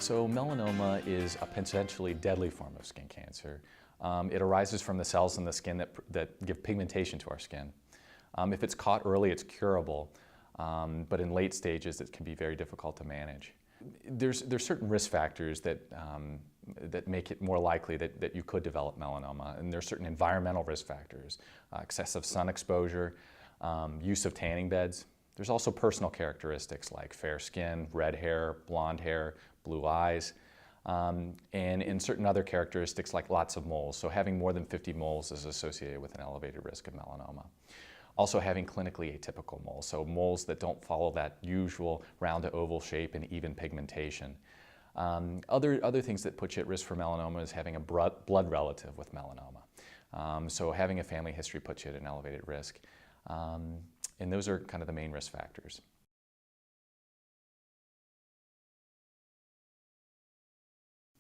So melanoma is a potentially deadly form of skin cancer. It arises from the cells in the skin that give pigmentation to our skin. If it's caught early, it's curable, but in late stages, it can be very difficult to manage. There's certain risk factors that make it more likely that you could develop melanoma, and there's certain environmental risk factors, excessive sun exposure, use of tanning beds. There's also personal characteristics like fair skin, red hair, blonde hair, blue eyes, and in certain other characteristics like lots of moles. So having more than 50 moles is associated with an elevated risk of melanoma. Also having clinically atypical moles, so moles that don't follow that usual round to oval shape and even pigmentation. Other things that put you at risk for melanoma is having a blood relative with melanoma. So having a family history puts you at an elevated risk. And those are kind of the main risk factors.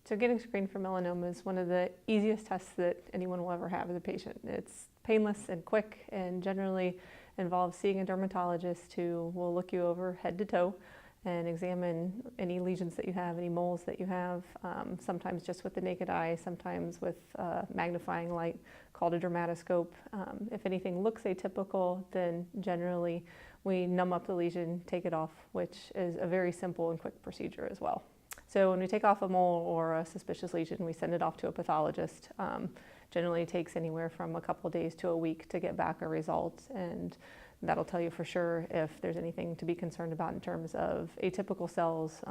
So getting screened for melanoma is one of the easiest tests that anyone will ever have as a patient. It's painless and quick and generally involves seeing a dermatologist who will look you over head to toe and examine any lesions that you have, any moles that you have, sometimes just with the naked eye, sometimes with magnifying light called a dermatoscope. If anything looks atypical, then generally we numb up the lesion, take it off, which is a very simple and quick procedure as well. So when we take off a mole or a suspicious lesion, we send it off to a pathologist. Generally it takes anywhere from a couple days to a week to get back a result, and that'll tell you for sure if there's anything to be concerned about in terms of atypical cells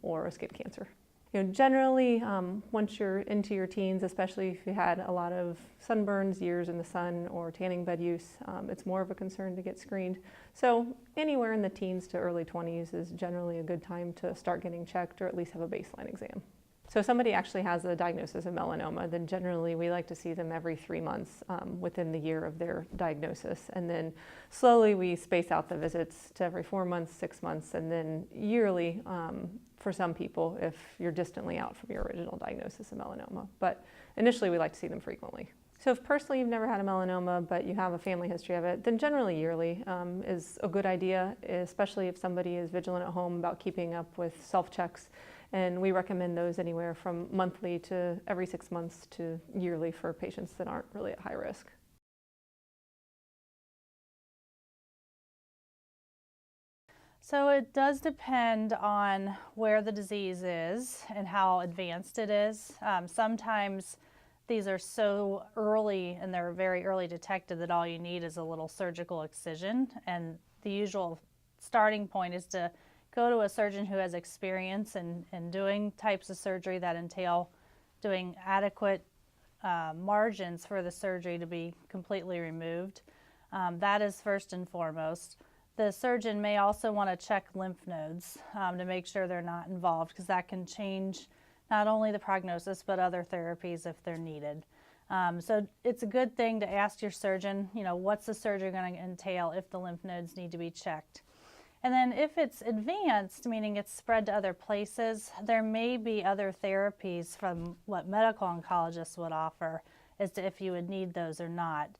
or a skin cancer. You know, generally, once you're into your teens, especially if you had a lot of sunburns, years in the sun, or tanning bed use, it's more of a concern to get screened. So anywhere in the teens to early 20s is generally a good time to start getting checked or at least have a baseline exam. So if somebody actually has a diagnosis of melanoma, then generally we like to see them every 3 months within the year of their diagnosis. And then slowly we space out the visits to every 4 months, 6 months, and then yearly for some people if you're distantly out from your original diagnosis of melanoma. But initially we like to see them frequently. So if personally you've never had a melanoma but you have a family history of it, then generally yearly is a good idea, especially if somebody is vigilant at home about keeping up with self-checks. And we recommend those anywhere from monthly to every 6 months to yearly for patients that aren't really at high risk. So it does depend on where the disease is and how advanced it is. Sometimes these are so early and they're very early detected that all you need is a little surgical excision. And the usual starting point is to go to a surgeon who has experience in doing types of surgery that entail doing adequate margins for the surgery to be completely removed. That is first and foremost. The surgeon may also want to check lymph nodes to make sure they're not involved, because that can change not only the prognosis but other therapies if they're needed. So it's a good thing to ask your surgeon, you know, what's the surgery going to entail if the lymph nodes need to be checked. And then if it's advanced, meaning it's spread to other places, there may be other therapies from what medical oncologists would offer as to if you would need those or not.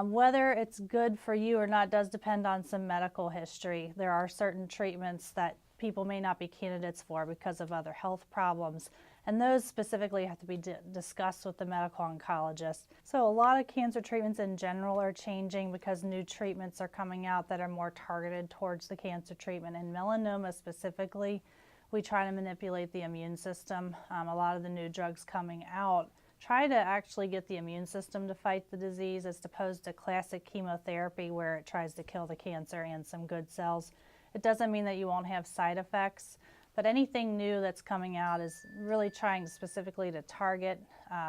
Whether it's good for you or not does depend on some medical history. There are certain treatments that people may not be candidates for because of other health problems, and those specifically have to be discussed with the medical oncologist. So a lot of cancer treatments in general are changing because new treatments are coming out that are more targeted towards the cancer treatment. And melanoma specifically, we try to manipulate the immune system. A lot of the new drugs coming out try to actually get the immune system to fight the disease as opposed to classic chemotherapy where it tries to kill the cancer and some good cells. It doesn't mean that you won't have side effects, but anything new that's coming out is really trying specifically to target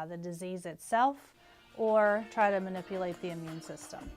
the disease itself or try to manipulate the immune system.